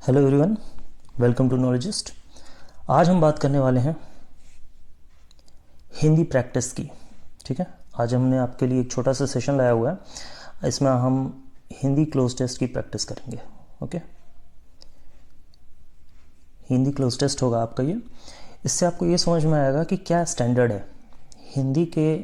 Hello everyone, welcome to Knowledgist. आज हम बात करने वाले हैं हिंदी प्रैक्टिस की। ठीक है, आज हमने आपके लिए एक छोटा सा सेशन लाया हुआ है। इसमें हम हिंदी क्लोज टेस्ट की प्रैक्टिस करेंगे। ओके, हिंदी क्लोज टेस्ट होगा आपका ये। इससे आपको ये समझ में आएगा कि क्या स्टैंडर्ड है हिंदी के,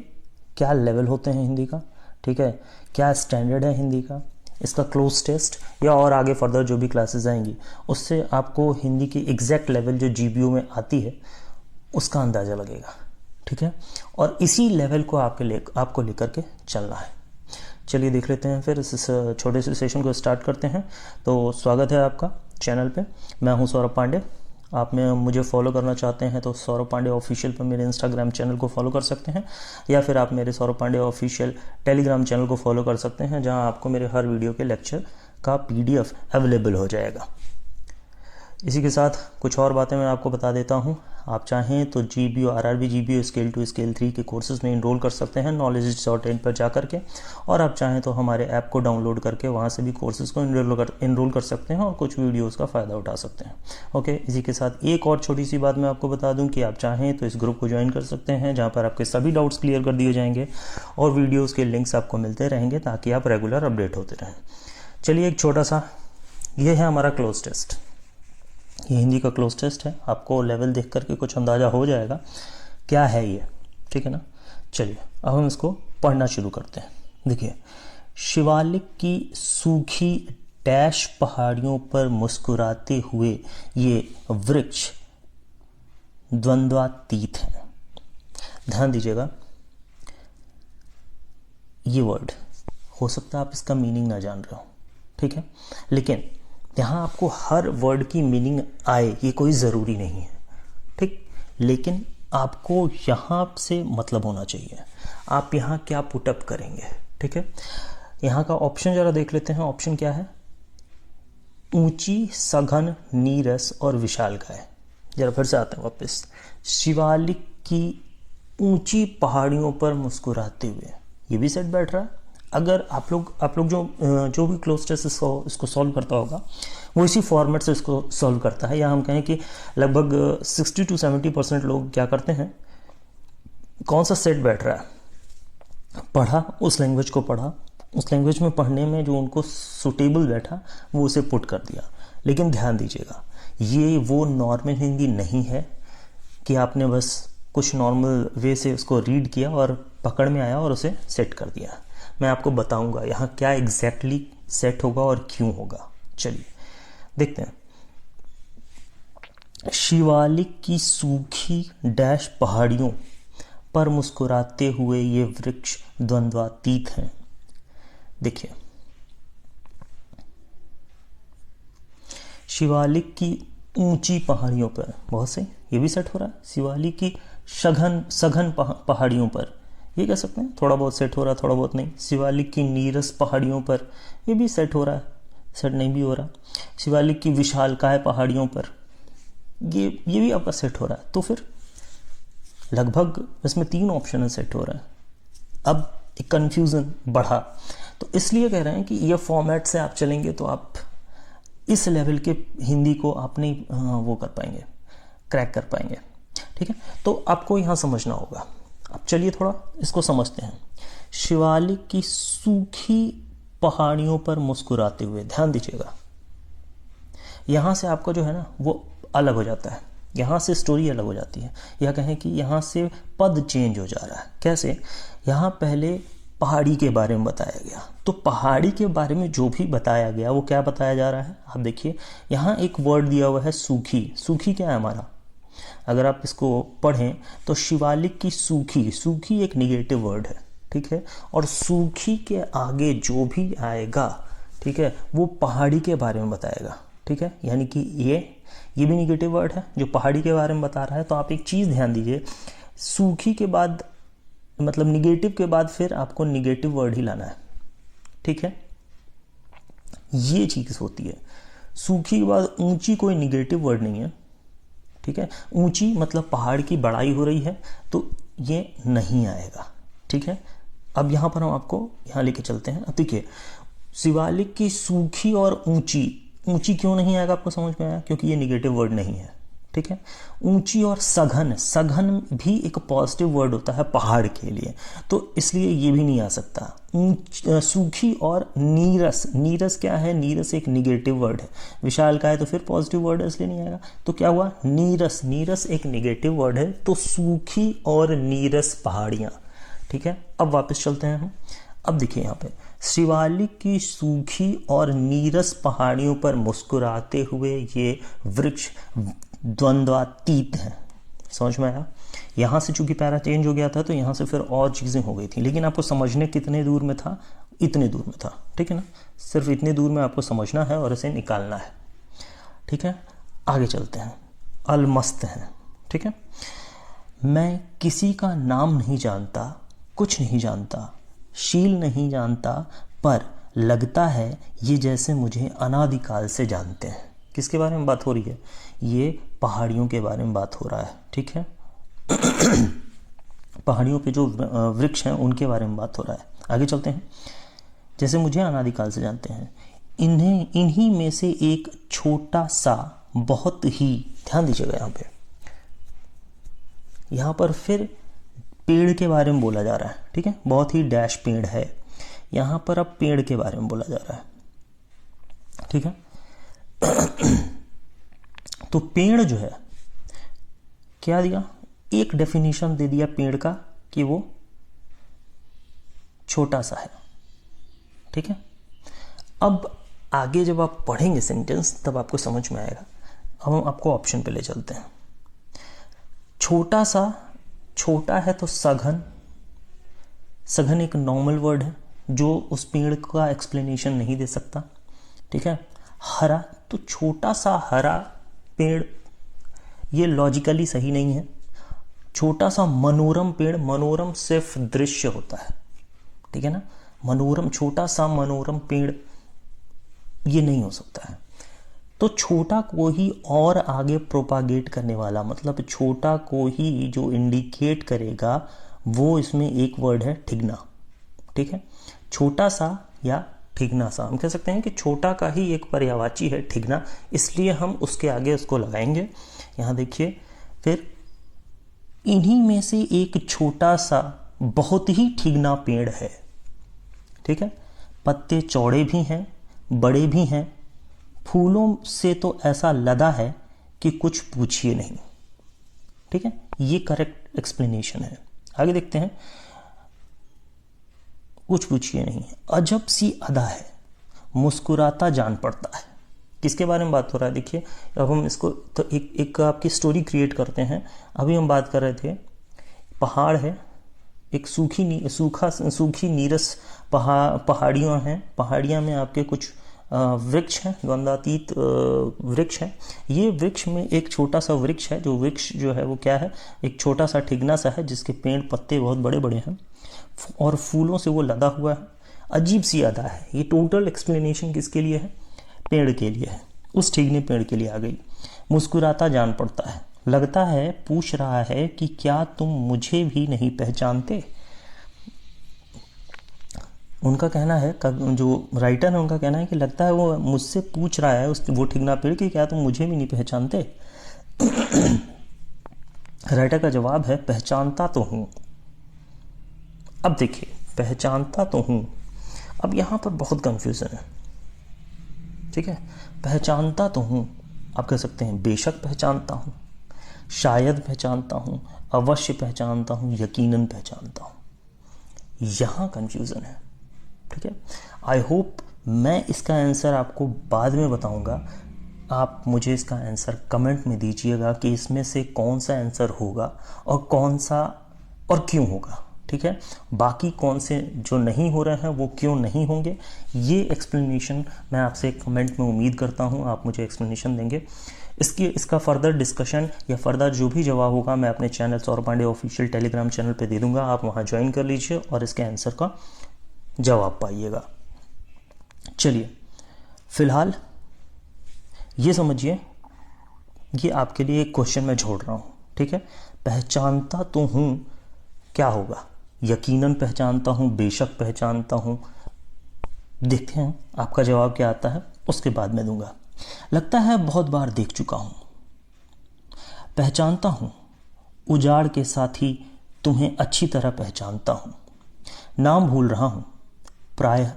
क्या लेवल होते हैं हिंदी का। ठीक है, क्या स्टैंडर्ड है हिंदी का, इसका क्लोज टेस्ट या और आगे फर्दर जो भी क्लासेस आएंगी उससे आपको हिंदी की एग्जैक्ट लेवल जो जीबीओ में आती है उसका अंदाज़ा लगेगा। ठीक है, और इसी लेवल को आपको लेकर के चलना है। चलिए देख लेते हैं, फिर इस छोटे से सेशन को स्टार्ट करते हैं। तो स्वागत है आपका चैनल पे। मैं हूं सौरभ पांडे। आप में मुझे फॉलो करना चाहते हैं तो सौरभ पांडे ऑफिशियल पर मेरे इंस्टाग्राम चैनल को फॉलो कर सकते हैं, या फिर आप मेरे Saurabh Pandey official Telegram channel को फॉलो कर सकते हैं, जहां आपको मेरे हर वीडियो के लेक्चर का पीडीएफ अवेलेबल हो जाएगा। इसी के साथ कुछ और बातें मैं आपको बता देता हूं। आप चाहें तो GBO, RRB GBO scale 2 scale 3 के कोर्सेज में इनरोल कर सकते हैं knowledge.in पर जा करके, और आप चाहें तो हमारे ऐप को डाउनलोड करके वहां से भी कोर्सेज को इनरोल कर सकते हैं और कुछ वीडियोस का फ़ायदा उठा सकते हैं। ओके, इसी के साथ एक और छोटी सी बात मैं आपको बता दूं कि आप चाहें तो इस ग्रुप को ज्वाइन कर सकते हैं, जहाँ पर आपके सभी डाउट्स क्लियर कर दिए जाएंगे और वीडियोज़ के लिंक्स आपको मिलते रहेंगे ताकि आप रेगुलर अपडेट होते रहें। चलिए, एक छोटा सा ये है हमारा क्लोज टेस्ट। ये हिंदी का क्लोज टेस्ट है। आपको लेवल देख करके कुछ अंदाज़ा हो जाएगा क्या है ये। ठीक है ना। चलिए अब हम इसको पढ़ना शुरू करते हैं। देखिए, शिवालिक की सूखी डैश पहाड़ियों पर मुस्कुराते हुए ये वृक्ष द्वंद्वातीत है। ध्यान दीजिएगा, ये वर्ड हो सकता है आप इसका मीनिंग ना जान रहे हो। ठीक है, लेकिन यहाँ आपको हर वर्ड की मीनिंग आए ये कोई ज़रूरी नहीं है। ठीक, लेकिन आपको यहाँ से मतलब होना चाहिए। आप यहाँ क्या पुटअप करेंगे। ठीक है, यहाँ का ऑप्शन ज़रा देख लेते हैं। ऑप्शन क्या है? ऊंची, सघन, नीरस और विशालकाय। जरा फिर से आते हैं वापस। शिवालिक की ऊंची पहाड़ियों पर मुस्कुराते हुए, ये भी सेट बैठ रहा है। अगर आप लोग जो भी क्लोज टेस्ट इसको सॉल्व करता होगा वो इसी फॉर्मेट से इसको सॉल्व करता है। या हम कहें कि लगभग 60 to 70% लोग क्या करते हैं, कौन सा सेट बैठ रहा है, पढ़ा, उस लैंग्वेज को पढ़ा, उस लैंग्वेज में पढ़ने में जो उनको सुटेबल बैठा वो उसे पुट कर दिया। लेकिन ध्यान दीजिएगा, ये वो नॉर्मल हिंदी नहीं है कि आपने बस कुछ नॉर्मल वे से उसको रीड किया और पकड़ में आया और उसे सेट कर दिया। मैं आपको बताऊंगा यहाँ क्या एग्जैक्टली सेट होगा और क्यों होगा। चलिए देखते हैं। शिवालिक की सूखी डैश पहाड़ियों पर मुस्कुराते हुए ये वृक्ष द्वंद्वातीत हैं। देखिए, शिवालिक की ऊंची पहाड़ियों पर, बहुत सही, ये भी सेट हो रहा है। शिवालिक की सघन पहाड़ियों पर, ये कह सकते हैं थोड़ा बहुत सेट हो रहा है, थोड़ा बहुत नहीं। शिवालिक की नीरस पहाड़ियों पर, ये भी सेट हो रहा है, सेट नहीं भी हो रहा। शिवालिक की विशालकाय पहाड़ियों पर, ये भी आपका सेट हो रहा है। तो फिर लगभग इसमें 3 ऑप्शन सेट हो रहा है। अब एक कंफ्यूजन बढ़ा, तो इसलिए कह रहे हैं कि ये फॉर्मेट से आप चलेंगे तो आप इस लेवल के हिंदी को आप नहीं वो कर पाएंगे, क्रैक कर पाएंगे। ठीक है, तो आपको यहाँ समझना होगा। अब चलिए थोड़ा इसको समझते हैं। शिवालिक की सूखी पहाड़ियों पर मुस्कुराते हुए, ध्यान दीजिएगा, यहां से आपको जो है ना वो अलग हो जाता है, यहां से स्टोरी अलग हो जाती है, या कहें कि यहां से पद चेंज हो जा रहा है। कैसे? यहां पहले पहाड़ी के बारे में बताया गया, तो पहाड़ी के बारे में जो भी बताया गया वो क्या बताया जा रहा है। आप देखिए, यहां एक वर्ड दिया हुआ है सूखी। सूखी क्या है हमारा? अगर आप इसको पढ़ें तो शिवालिक की सूखी एक निगेटिव वर्ड है। ठीक है, और सूखी के आगे जो भी आएगा, ठीक है, वो पहाड़ी के बारे में बताएगा। ठीक है, यानी कि ये भी निगेटिव वर्ड है जो पहाड़ी के बारे में बता रहा है। तो आप एक चीज ध्यान दीजिए, सूखी के बाद मतलब निगेटिव के बाद फिर आपको निगेटिव वर्ड ही लाना है। ठीक है, ये चीज होती है। सूखी के बाद ऊंची कोई निगेटिव वर्ड नहीं है। ठीक है, ऊंची मतलब पहाड़ की बढ़ाई हो रही है, तो ये नहीं आएगा। ठीक है, अब यहां पर हम आपको यहां लेके चलते हैं। अब देखिए, शिवालिक की सूखी और ऊंची, ऊंची क्यों नहीं आएगा आपको समझ में आया, क्योंकि ये निगेटिव वर्ड नहीं है, ठीक है। ऊंची और सघन, सघन भी एक पॉजिटिव वर्ड होता है पहाड़ के लिए, तो इसलिए ये भी नहीं आ सकता। सूखी और नीरस, नीरस क्या है, नीरस एक निगेटिव वर्ड है, विशाल का है तो फिर पॉजिटिव वर्ड है इसलिए नहीं आएगा। तो क्या हुआ, नीरस, नीरस एक निगेटिव वर्ड है, तो सूखी और नीरस पहाड़ियां, ठीक है। अब वापस चलते हैं हम। अब देखिए यहाँ पे, शिवालिक की सूखी और नीरस पहाड़ियों पर मुस्कुराते हुए ये वृक्ष द्वंद्वातीत है। समझ में आया। यहाँ से चूंकि पैरा चेंज हो गया था तो यहाँ से फिर और चीज़ें हो गई थी, लेकिन आपको समझने कितने दूर में था, इतने दूर में था, ठीक है ना। सिर्फ इतने दूर में आपको समझना है और इसे निकालना है, ठीक है। आगे चलते हैं। अलमस्त हैं, ठीक है। मैं किसी का नाम नहीं जानता, कुछ नहीं जानता, शील नहीं जानता, पर लगता है ये जैसे मुझे अनादिकाल से जानते हैं। किसके बारे में बात हो रही है, ये पहाड़ियों के बारे में बात हो रहा है, ठीक है। पहाड़ियों पे जो वृक्ष हैं उनके बारे में बात हो रहा है। आगे चलते हैं। जैसे मुझे अनादिकाल से जानते हैं, इन्हीं में से एक छोटा सा, बहुत ही, ध्यान दीजिएगा यहाँ पर फिर पेड़ के बारे में बोला जा रहा है, ठीक है। बहुत ही डैश पेड़ है, यहां पर अब पेड़ के बारे में बोला जा रहा है, ठीक है। तो पेड़ जो है क्या दिया, एक डेफिनेशन दे दिया पेड़ का कि वो छोटा सा है, ठीक है। अब आगे जब आप पढ़ेंगे सेंटेंस तब आपको समझ में आएगा। अब हम आपको ऑप्शन पे ले चलते हैं। छोटा सा, छोटा है तो सघन, सघन एक नॉर्मल वर्ड है जो उस पेड़ का एक्सप्लेनेशन नहीं दे सकता, ठीक है। हरा, तो छोटा सा हरा पेड़, ये लॉजिकली सही नहीं है। छोटा सा मनोरम पेड़, मनोरम सिर्फ दृश्य होता है, ठीक है ना। मनोरम, छोटा सा मनोरम पेड़ ये नहीं हो सकता है। तो छोटा को ही और आगे प्रोपागेट करने वाला, मतलब छोटा को ही जो इंडिकेट करेगा वो इसमें एक वर्ड है ठिगना, ठीक है। छोटा सा या ठिगना सा, हम कह सकते हैं कि छोटा का ही एक पर्यायवाची है ठिगना, इसलिए हम उसके आगे उसको लगाएंगे। यहां देखिए, फिर इन्हीं में से एक छोटा सा बहुत ही ठिगना पेड़ है, ठीक है। पत्ते चौड़े भी हैं, बड़े भी हैं, फूलों से तो ऐसा लदा है कि कुछ पूछिए नहीं, ठीक है। ये करेक्ट एक्सप्लेनेशन है। आगे देखते हैं। कुछ पूछिए नहीं, अजब सी अदा है, मुस्कुराता जान पड़ता है। किसके बारे में बात हो रहा है, देखिए। अब हम इसको तो एक आपकी स्टोरी क्रिएट करते हैं। अभी हम बात कर रहे थे, पहाड़ है, एक सूखी नीरस पहाड़ियां हैं, पहाड़ियां में आपके कुछ वृक्ष हैं, द्वंद्वातीत वृक्ष हैं। ये वृक्ष में एक छोटा सा वृक्ष है, जो वृक्ष जो है वो क्या है, एक छोटा सा ठिगना सा है जिसके पेड़ पत्ते बहुत बड़े बड़े हैं और फूलों से वो लदा हुआ है। अजीब सी अदा है। ये टोटल एक्सप्लेनेशन किसके लिए है, पेड़ के लिए है। उस ठिगने पेड़ के लिए आ गई। मुस्कुराता जान पड़ता है, लगता है पूछ रहा है कि क्या तुम मुझे भी नहीं पहचानते। उनका कहना है, जो राइटर है उनका कहना है कि लगता है वो मुझसे पूछ रहा है, वो ठिगना पेड़ कि क्या तुम मुझे भी नहीं पहचानते। राइटर का जवाब है, पहचानता तो हूं। अब देखिए, पहचानता तो हूं, अब यहां पर बहुत कंफ्यूजन है, ठीक है। पहचानता तो हूं, आप कह सकते हैं बेशक पहचानता हूं, शायद पहचानता हूं, अवश्य पहचानता हूं, यकीनन पहचानता हूं। यहां कंफ्यूजन है, ठीक है। आई होप मैं इसका आंसर आपको बाद में बताऊंगा। आप मुझे इसका आंसर कमेंट में दीजिएगा कि इसमें से कौन सा आंसर होगा और कौन सा और क्यों होगा, ठीक है। बाकी कौन से जो नहीं हो रहे हैं वो क्यों नहीं होंगे, ये एक्सप्लेनेशन मैं आपसे कमेंट में उम्मीद करता हूँ आप मुझे एक्सप्लेनेशन देंगे। इसका फर्दर डिस्कशन या फर्दर जो भी जवाब होगा मैं अपने channel Saurabh Pandey official Telegram channel पे दे दूंगा। आप वहाँ ज्वाइन कर लीजिए और इसके आंसर का जवाब पाइएगा। चलिए, फिलहाल ये समझिए, ये आपके लिए एक क्वेश्चन मैं छोड़ रहा हूँ, ठीक है। पहचानता तो हूँ क्या होगा, यकीनन पहचानता हूँ, बेशक पहचानता हूँ। देखते हैं आपका जवाब क्या आता है, उसके बाद मैं दूंगा। लगता है बहुत बार देख चुका हूं, पहचानता हूं उजाड़ के साथ ही तुम्हें अच्छी तरह पहचानता हूं। नाम भूल रहा हूं प्रायः,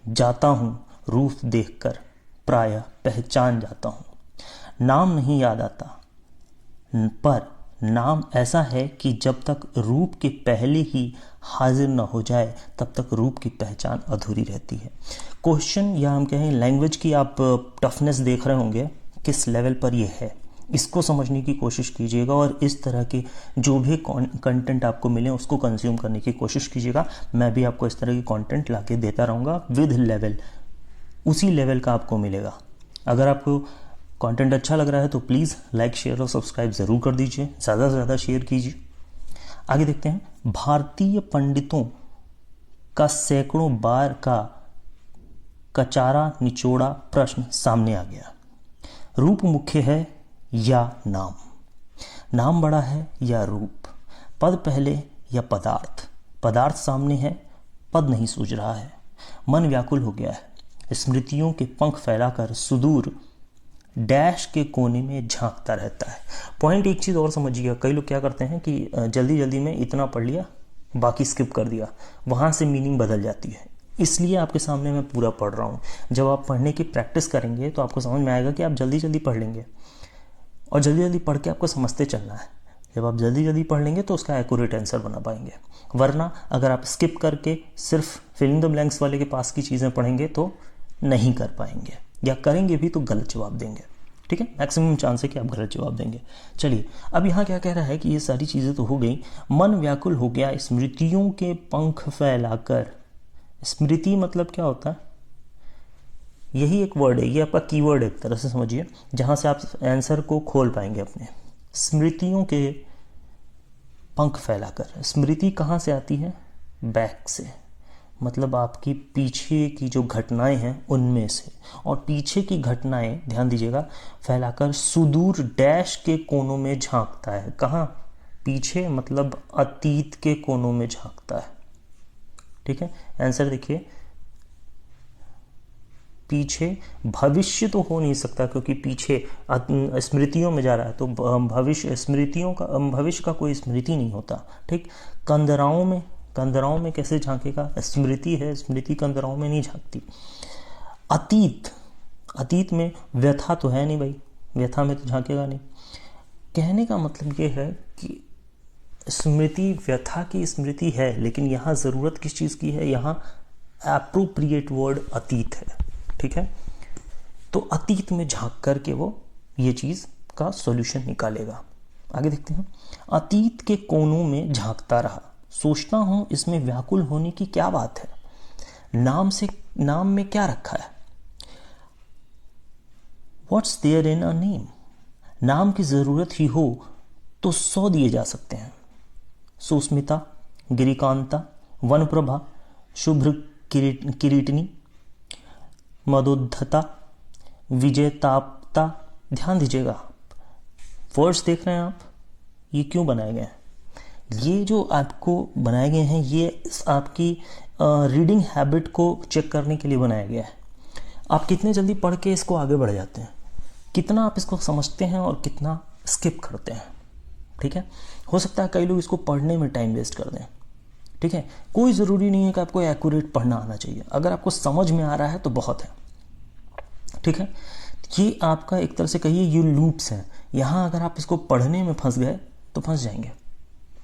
जाता हूं रूप देखकर प्रायः पहचान जाता हूं। नाम नहीं याद आता, पर नाम ऐसा है कि जब तक रूप के पहले ही हाजिर न हो जाए तब तक रूप की पहचान अधूरी रहती है। क्वेश्चन या हम कहें लैंग्वेज की आप टफनेस देख रहे होंगे किस लेवल पर ये है, इसको समझने की कोशिश कीजिएगा और इस तरह के जो भी कंटेंट आपको मिले उसको कंज्यूम करने की कोशिश कीजिएगा। मैं भी आपको इस तरह की कंटेंट लाके देता रहूँगा विद लेवल, उसी लेवल का आपको मिलेगा। अगर आपको कंटेंट अच्छा लग रहा है तो प्लीज़ लाइक शेयर और सब्सक्राइब ज़रूर कर दीजिए, ज़्यादा से ज़्यादा शेयर कीजिए। आगे देखते हैं। भारतीय पंडितों का सैकड़ों बार का कचारा निचोड़ा प्रश्न सामने आ गया। रूप मुख्य है या नाम? नाम बड़ा है या रूप? पद पहले या पदार्थ? पदार्थ सामने है, पद नहीं सूझ रहा है। मन व्याकुल हो गया है, स्मृतियों के पंख फैलाकर सुदूर डैश के कोने में झांकता रहता है। पॉइंट एक चीज़ और समझिएगा, कई लोग क्या करते हैं कि जल्दी जल्दी में इतना पढ़ लिया बाकी स्किप कर दिया, वहाँ से मीनिंग बदल जाती है। इसलिए आपके सामने मैं पूरा पढ़ रहा हूँ। जब आप पढ़ने की प्रैक्टिस करेंगे तो आपको समझ में आएगा कि आप जल्दी जल्दी पढ़ लेंगे और जल्दी जल्दी पढ़ के आपको समझते चलना है। जब आप जल्दी जल्दी पढ़ लेंगे तो उसका एक्यूरेट आंसर बना पाएंगे, वरना अगर आप स्किप करके सिर्फ फिलिंग द ब्लैंक्स वाले के पास की चीज़ें पढ़ेंगे तो नहीं कर पाएंगे, या करेंगे भी तो गलत जवाब देंगे। ठीक है, मैक्सिमम चांस है कि आप गलत जवाब देंगे। चलिए, अब यहाँ क्या कह रहा है कि ये सारी चीज़ें तो हो गई। मन व्याकुल हो गया स्मृतियों के पंख फैलाकर। स्मृति मतलब क्या होता है? यही एक वर्ड है, ये आपका कीवर्ड है एक तरह से समझिए, जहाँ से आप आंसर को खोल पाएंगे अपने। स्मृतियों के पंख फैलाकर, स्मृति कहाँ से आती है? बैक से, मतलब आपकी पीछे की जो घटनाएं हैं उनमें से। और पीछे की घटनाएं, ध्यान दीजिएगा, फैलाकर सुदूर डैश के कोनों में झांकता है। कहाँ? पीछे, मतलब अतीत के कोनों में झांकता है। ठीक है, आंसर देखिए, पीछे। भविष्य तो हो नहीं सकता क्योंकि पीछे स्मृतियों में जा रहा है, तो भविष्य, स्मृतियों का, भविष्य का कोई स्मृति नहीं होता। ठीक, कंदराओं में कैसे झांकेगा? स्मृति है, स्मृति कंदराओं में नहीं झांकती। अतीत में व्यथा तो है नहीं भाई, व्यथा में तो झांकेगा नहीं। कहने का मतलब ये है कि स्मृति व्यथा की स्मृति है, लेकिन यहाँ ज़रूरत किस चीज़ की है? यहाँ एप्रोप्रिएट वर्ड अतीत है। ठीक है, तो अतीत में झांक करके वो ये चीज़ का सॉल्यूशन निकालेगा। आगे देखते हैं। अतीत के कोनों में झांकता रहा, सोचता हूं इसमें व्याकुल होने की क्या बात है? नाम में क्या रखा है? What's there in a name? नाम की जरूरत ही हो तो 100 दिए जा सकते हैं। सुस्मिता, गिरिकांता, वनप्रभा, शुभ्र किरीटिनी, मदोद्धता, विजयताप्ता। ध्यान दीजिएगा, वर्ड्स देख रहे हैं आप, ये क्यों बनाए गए हैं? ये जो आपको बनाए गए हैं, ये आपकी रीडिंग हैबिट को चेक करने के लिए बनाया गया है। आप कितने जल्दी पढ़ के इसको आगे बढ़ जाते हैं, कितना आप इसको समझते हैं और कितना स्किप करते हैं। ठीक है, हो सकता है कई लोग इसको पढ़ने में टाइम वेस्ट कर दें। ठीक है, कोई ज़रूरी नहीं है कि आपको एक्यूरेट पढ़ना आना चाहिए, अगर आपको समझ में आ रहा है तो बहुत है। ठीक है, ये आपका एक तरह से कहिए ये लूप्स हैं। यहाँ अगर आप इसको पढ़ने में फंस गए तो फंस जाएंगे।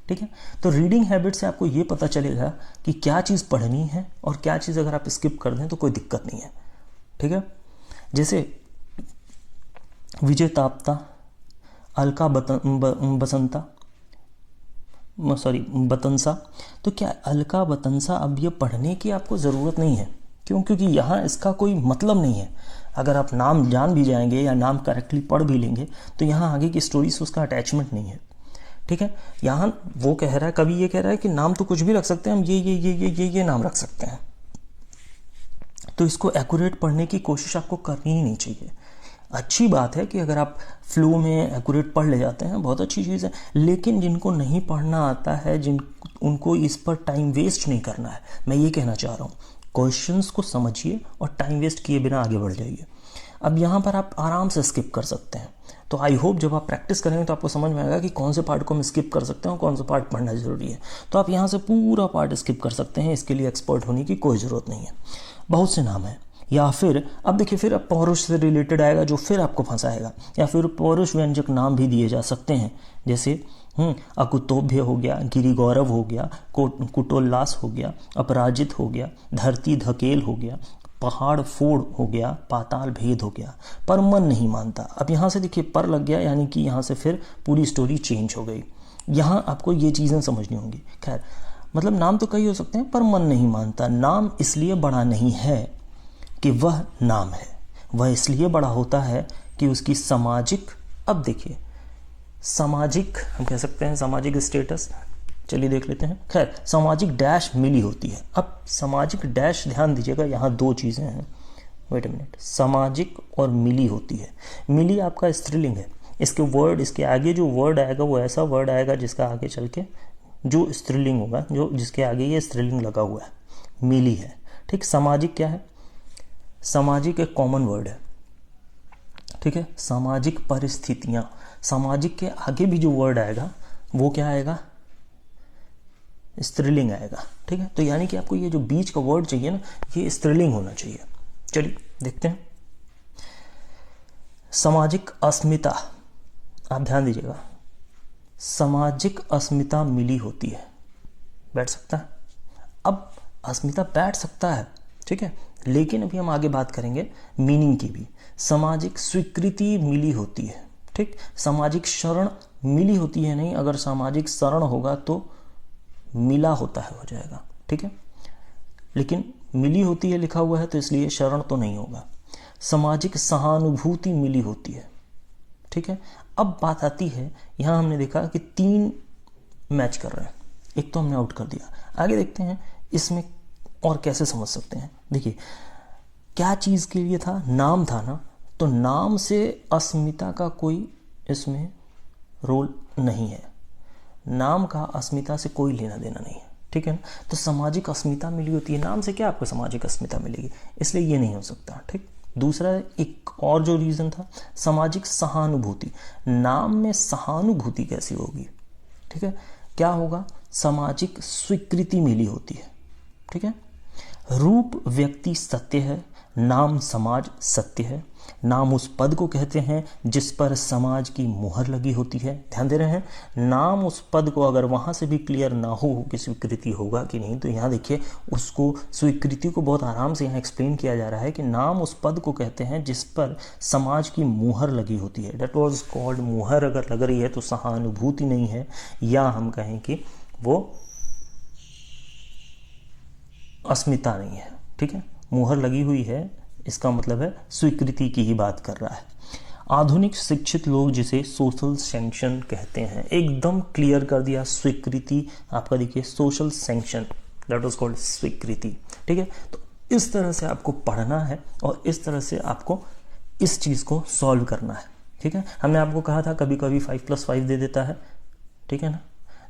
ठीक है, तो रीडिंग हैबिट से आपको ये पता चलेगा कि क्या चीज़ पढ़नी है और क्या चीज़ अगर आप स्किप कर दें तो कोई दिक्कत नहीं है। ठीक है, जैसे विजयताप्ता, अलका बतंसा, तो क्या अलका बतंसा अब ये पढ़ने की आपको ज़रूरत नहीं है। क्यों? क्योंकि यहाँ इसका कोई मतलब नहीं है। अगर आप नाम जान भी जाएंगे या नाम करेक्टली पढ़ भी लेंगे तो यहाँ आगे की स्टोरी से उसका अटैचमेंट नहीं है। ठीक है, यहाँ वो कह रहा है, कवि ये कह रहा है कि नाम तो कुछ भी रख सकते हैं हम, ये नाम रख सकते हैं। तो इसको एक्यूरेट पढ़ने की कोशिश आपको करनी ही नहीं चाहिए। अच्छी बात है कि अगर आप फ्लो में एक्यूरेट पढ़ ले जाते हैं, बहुत अच्छी चीज़ है, लेकिन जिनको नहीं पढ़ना आता है, उनको इस पर टाइम वेस्ट नहीं करना है। मैं ये कहना चाह रहा हूँ, क्वेश्चंस को समझिए और टाइम वेस्ट किए बिना आगे बढ़ जाइए। अब यहाँ पर आप आराम से स्किप कर सकते हैं। तो आई होप जब आप प्रैक्टिस करेंगे तो आपको समझ में आएगा कि कौन से पार्ट को हम स्किप कर सकते हैं और कौन सा पार्ट पढ़ना जरूरी है। तो आप यहाँ से पूरा पार्ट स्किप कर सकते हैं, इसके लिए एक्सपर्ट होने की कोई ज़रूरत नहीं है। बहुत से नाम हैं। या फिर अब देखिए, फिर अब पौरुष से रिलेटेड आएगा जो फिर आपको फंसाएगा। या फिर पौरुष व्यंजक नाम भी दिए जा सकते हैं, जैसे अकुतोभ्य हो गया, गिरिगौरव हो गया, कुटोल्लास हो गया, अपराजित हो गया, धरती धकेल हो गया, पहाड़ फोड़ हो गया, पाताल भेद हो गया, पर मन नहीं मानता। अब यहाँ से देखिए पर लग गया, यानी कि यहाँ से फिर पूरी स्टोरी चेंज हो गई। यहाँ आपको ये चीज़ें समझनी होंगी। खैर, मतलब नाम तो कई हो सकते हैं, पर मन नहीं मानता। नाम इसलिए बड़ा नहीं है कि वह नाम है, वह इसलिए बड़ा होता है कि उसकी सामाजिक, अब देखिए सामाजिक, हम कह सकते हैं सामाजिक स्टेटस, चलिए देख लेते हैं। खैर, सामाजिक डैश मिली होती है। अब सामाजिक डैश, ध्यान दीजिएगा, यहाँ दो चीज़ें हैं। वेट अ मिनट, सामाजिक और मिली होती है। मिली आपका स्त्रीलिंग है, इसके वर्ड, इसके आगे जो वर्ड आएगा वो ऐसा वर्ड आएगा जिसका आगे चल के जो स्त्रीलिंग होगा, जो जिसके आगे ये स्त्रीलिंग लगा हुआ है, मिली है। ठीक, सामाजिक क्या है? सामाजिक एक कॉमन वर्ड है, ठीक है। सामाजिक परिस्थितियां, सामाजिक के आगे भी जो वर्ड आएगा वो क्या आएगा? स्त्रीलिंग आएगा, ठीक है। तो यानी कि आपको ये जो बीच का वर्ड चाहिए ना, ये स्त्रीलिंग होना चाहिए। चलिए देखते हैं। सामाजिक अस्मिता, आप ध्यान दीजिएगा, सामाजिक अस्मिता मिली होती है, बैठ सकता है। अब अस्मिता बैठ सकता है, ठीक है, लेकिन अभी हम आगे बात करेंगे मीनिंग की भी। सामाजिक स्वीकृति मिली होती है, ठीक। सामाजिक शरण मिली होती है नहीं, अगर सामाजिक शरण होगा तो मिला होता है, हो जाएगा, ठीक है। लेकिन मिली होती है लिखा हुआ है तो इसलिए शरण तो नहीं होगा। सामाजिक सहानुभूति मिली होती है, ठीक है। अब बात आती है, यहां हमने देखा कि 3 मैच कर रहे हैं, एक तो हमने आउट कर दिया। आगे देखते हैं इसमें और कैसे समझ सकते हैं। देखिए क्या चीज के लिए था, नाम था ना, तो नाम से अस्मिता का कोई इसमें रोल नहीं है, नाम का अस्मिता से कोई लेना देना नहीं है, ठीक है ना। तो सामाजिक अस्मिता मिली होती है, नाम से क्या आपको सामाजिक अस्मिता मिलेगी, इसलिए ये नहीं हो सकता, ठीक। दूसरा एक और जो रीजन था, सामाजिक सहानुभूति, नाम में सहानुभूति कैसी होगी, ठीक है। क्या होगा? सामाजिक स्वीकृति मिली होती है, ठीक है। रूप व्यक्ति सत्य है, नाम समाज सत्य है। नाम उस पद को कहते हैं जिस पर समाज की मुहर लगी होती है। ध्यान दे रहे हैं, नाम उस पद को, अगर वहां से भी क्लियर ना हो कि स्वीकृति होगा कि नहीं, तो यहाँ देखिए उसको, स्वीकृति को बहुत आराम से यहाँ एक्सप्लेन किया जा रहा है कि नाम उस पद को कहते हैं जिस पर समाज की मुहर लगी होती है। दैट वाज कॉल्ड मुहर। अगर लग रही है तो सहानुभूति नहीं है, या हम कहें कि वो अस्मिता नहीं है, ठीक है। मुहर लगी हुई है, इसका मतलब है स्वीकृति की ही बात कर रहा है। आधुनिक शिक्षित लोग जिसे सोशल सैंक्शन कहते हैं, एकदम क्लियर कर दिया। स्वीकृति आपका देखिए social sanction, that was called स्वीकृति, ठीक है। तो इस तरह से आपको पढ़ना है और इस तरह से आपको इस चीज को सॉल्व करना है, ठीक है। हमने आपको कहा था कभी कभी 5+5 दे देता है, ठीक है ना।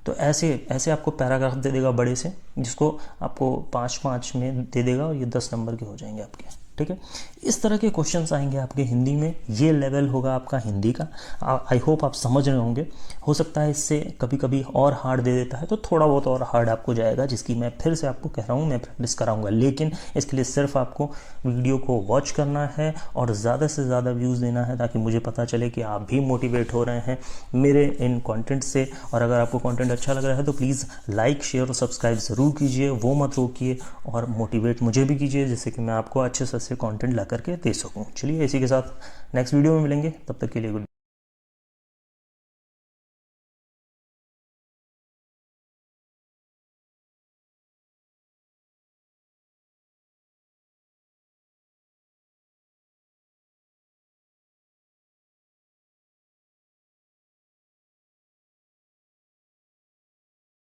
तो ऐसे आपको पैराग्राफ दे देगा बड़े से, जिसको आपको 5-5 में दे देगा और ये 10 नंबर के हो जाएंगे आपके, ठीक है। इस तरह के क्वेश्चंस आएंगे आपके हिंदी में, ये लेवल होगा आपका हिंदी का। आई होप आप समझ रहे होंगे। हो सकता है इससे कभी कभी और हार्ड दे देता है तो थोड़ा बहुत और हार्ड आपको जाएगा, जिसकी मैं फिर से आपको कह रहा हूँ, मैं प्रैक्टिस कराऊंगा। लेकिन इसके लिए सिर्फ आपको वीडियो को वॉच करना है और ज़्यादा से ज़्यादा व्यूज़ देना है, ताकि मुझे पता चले कि आप भी मोटिवेट हो रहे हैं मेरे इन कंटेंट से। और अगर आपको कंटेंट अच्छा लग रहा है तो प्लीज़ लाइक, शेयर और सब्सक्राइब ज़रूर कीजिए, वो मत रोकिए, और मोटिवेट मुझे भी कीजिए, जिससे कि मैं आपको अच्छे से कंटेंट ला करके दे सकूं। चलिए इसी के साथ नेक्स्ट वीडियो में मिलेंगे, तब तक के लिए गुड।